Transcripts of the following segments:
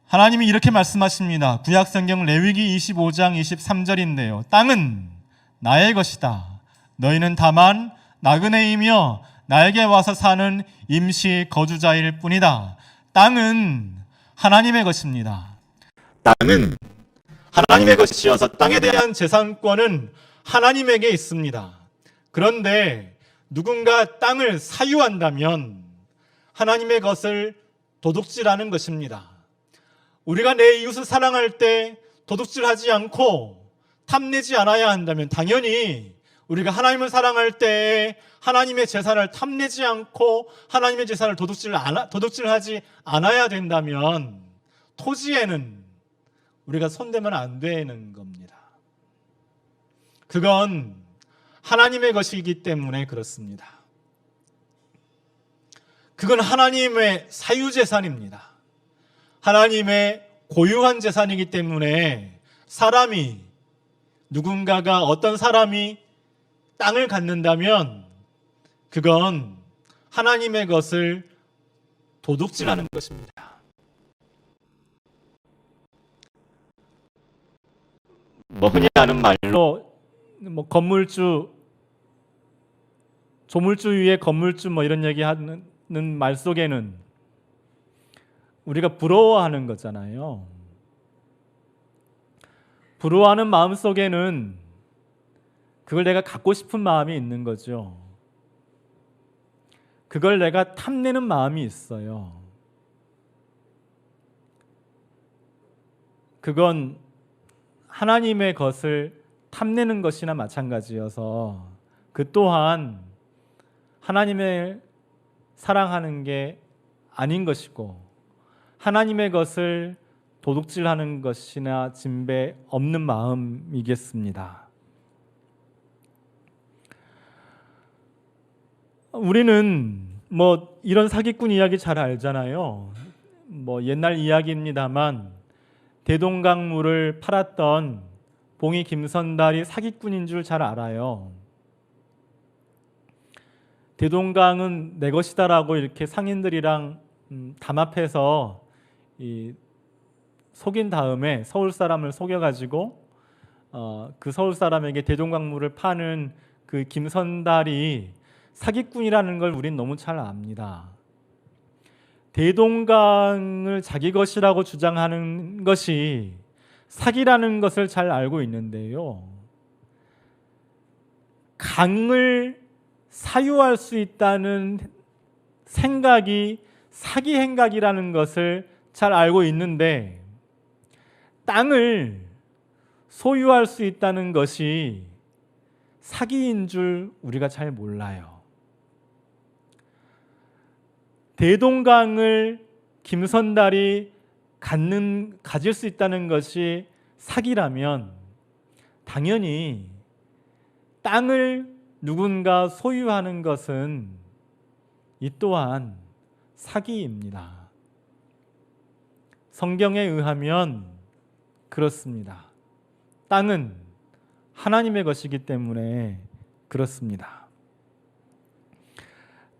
하나님이 이렇게 말씀하십니다. 구약성경 레위기 25장 23절인데요. 땅은 나의 것이다. 너희는 다만 나그네이며 나에게 와서 사는 임시 거주자일 뿐이다. 땅은 하나님의 것입니다. 땅은 하나님의 것이어서 땅에 대한 재산권은 하나님에게 있습니다. 그런데 누군가 땅을 사유한다면 하나님의 것을 도둑질하는 것입니다. 우리가 내 이웃을 사랑할 때 도둑질하지 않고 탐내지 않아야 한다면 당연히 우리가 하나님을 사랑할 때 하나님의 재산을 탐내지 않고 하나님의 재산을 도둑질하지 않아야 된다면 토지에는 우리가 손대면 안 되는 겁니다. 그건 하나님의 것이기 때문에 그렇습니다. 그건 하나님의 사유재산입니다. 하나님의 고유한 재산이기 때문에 누군가가 어떤 사람이 땅을 갖는다면 그건 하나님의 것을 도둑질하는 것입니다. 흔히 하는 말로 건물주, 조물주 위에 건물주 이런 얘기하는 말 속에는 우리가 부러워하는 거잖아요. 부러워하는 마음 속에는 그걸 내가 갖고 싶은 마음이 있는 거죠. 그걸 내가 탐내는 마음이 있어요. 그건 하나님의 것을 탐내는 것이나 마찬가지여서 그 또한 하나님을 사랑하는 게 아닌 것이고 하나님의 것을 도둑질하는 것이나 진배 없는 마음이겠습니다. 우리는 이런 사기꾼 이야기 잘 알잖아요. 옛날 이야기입니다만 대동강물을 팔았던 봉이 김선달이 사기꾼인 줄 잘 알아요. 대동강은 내 것이다라고 이렇게 상인들이랑 담합해서 속인 다음에 서울 사람을 속여가지고 그 서울 사람에게 대동강물을 파는 그 김선달이 사기꾼이라는 걸 우린 너무 잘 압니다. 대동강을 자기 것이라고 주장하는 것이 사기라는 것을 잘 알고 있는데요. 강을 사유할 수 있다는 생각이 사기 행각이라는 것을 잘 알고 있는데 땅을 소유할 수 있다는 것이 사기인 줄 우리가 잘 몰라요. 대동강을 김선달이 가질 수 있다는 것이 사기라면 당연히 땅을 누군가 소유하는 것은 이 또한 사기입니다. 성경에 의하면 그렇습니다. 땅은 하나님의 것이기 때문에 그렇습니다.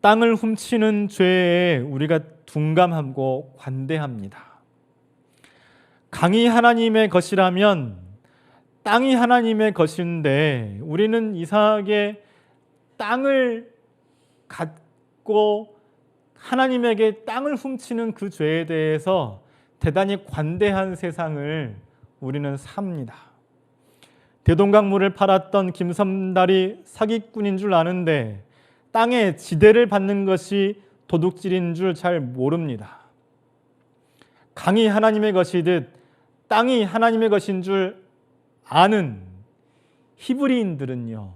땅을 훔치는 죄에 우리가 둔감하고 관대합니다. 강이 하나님의 것이라면 땅이 하나님의 것인데 우리는 이상하게 땅을 갖고 하나님에게 땅을 훔치는 그 죄에 대해서 대단히 관대한 세상을 우리는 삽니다. 대동강물을 팔았던 김선달이 사기꾼인 줄 아는데 땅의 지대를 받는 것이 도둑질인 줄 잘 모릅니다. 강이 하나님의 것이듯 땅이 하나님의 것인 줄 아는 히브리인들은요,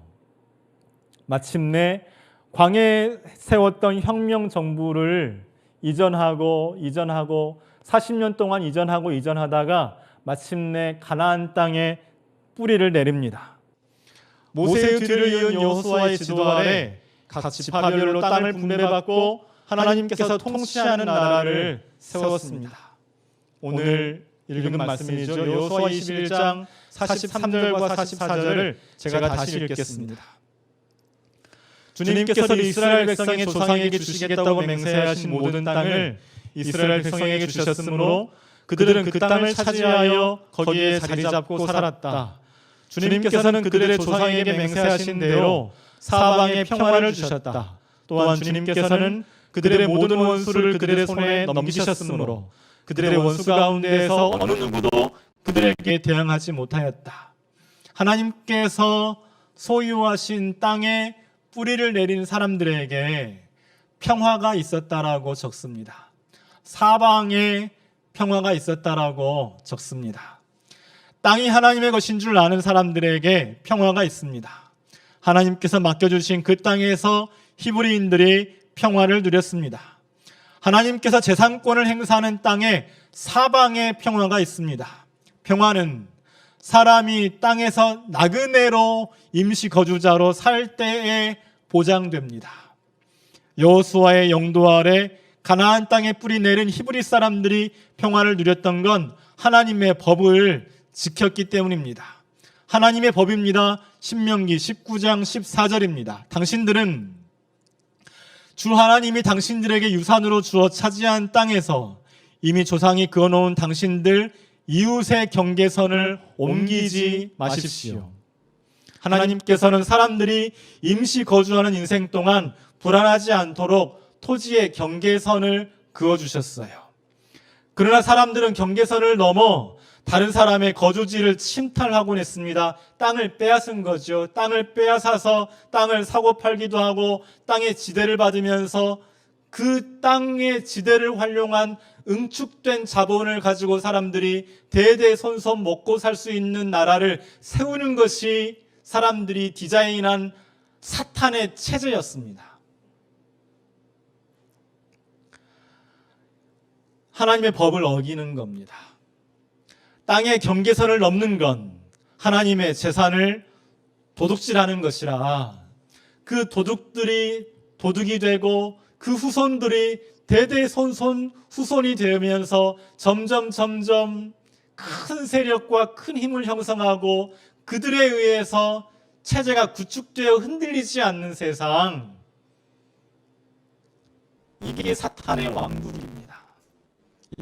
마침내 광야에 세웠던 혁명 정부를 이전하고 40년 동안 이전하다가 마침내 가나안 땅에 뿌리를 내립니다. 모세의 뒤를 이은 여호수아의 지도 아래 각 지파별로 땅을 분배받고 하나님께서 통치하는 나라를 세웠습니다. 오늘 읽은 말씀이죠. 여호수아 21장 43절과 44절을 제가 다시 읽겠습니다. 주님께서 이스라엘 백성의 조상에게 주시겠다고 맹세하신 모든 땅을 이스라엘 백성에게 주셨으므로 그들은 그 땅을 차지하여 거기에 자리 잡고 살았다. 주님께서는 그들의 조상에게 맹세하신 대로 사방에 평화를 주셨다. 또한 주님께서는 그들의 모든 원수를 그들의 손에 넘기셨으므로 그들의 원수 가운데에서 어느 누구도 그들에게 대항하지 못하였다. 하나님께서 소유하신 땅에 뿌리를 내린 사람들에게 평화가 있었다라고 적습니다. 사방에 평화가 있었다라고 적습니다. 땅이 하나님의 것인 줄 아는 사람들에게 평화가 있습니다. 하나님께서 맡겨주신 그 땅에서 히브리인들이 평화를 누렸습니다. 하나님께서 재산권을 행사하는 땅에 사방에 평화가 있습니다. 평화는 사람이 땅에서 나그네로 임시 거주자로 살 때에 보장됩니다. 여호수아의 영도 아래 가나안 땅에 뿌리 내린 히브리 사람들이 평화를 누렸던 건 하나님의 법을 지켰기 때문입니다. 하나님의 법입니다. 신명기 19장 14절입니다. 당신들은 주 하나님이 당신들에게 유산으로 주어 차지한 땅에서 이미 조상이 그어놓은 당신들 이웃의 경계선을 옮기지 마십시오. 하나님께서는 사람들이 임시 거주하는 인생 동안 불안하지 않도록 토지의 경계선을 그어주셨어요. 그러나 사람들은 경계선을 넘어 다른 사람의 거주지를 침탈하곤 했습니다. 땅을 빼앗은 거죠. 땅을 빼앗아서 땅을 사고 팔기도 하고 땅의 지대를 받으면서 그 땅의 지대를 활용한 응축된 자본을 가지고 사람들이 대대손손 먹고 살 수 있는 나라를 세우는 것이 사람들이 디자인한 사탄의 체제였습니다. 하나님의 법을 어기는 겁니다. 땅의 경계선을 넘는 건 하나님의 재산을 도둑질하는 것이라 그 도둑들이 도둑이 되고 그 후손들이 대대손손 후손이 되면서 점점 큰 세력과 큰 힘을 형성하고 그들에 의해서 체제가 구축되어 흔들리지 않는 세상, 이게 사탄의 왕국입니다.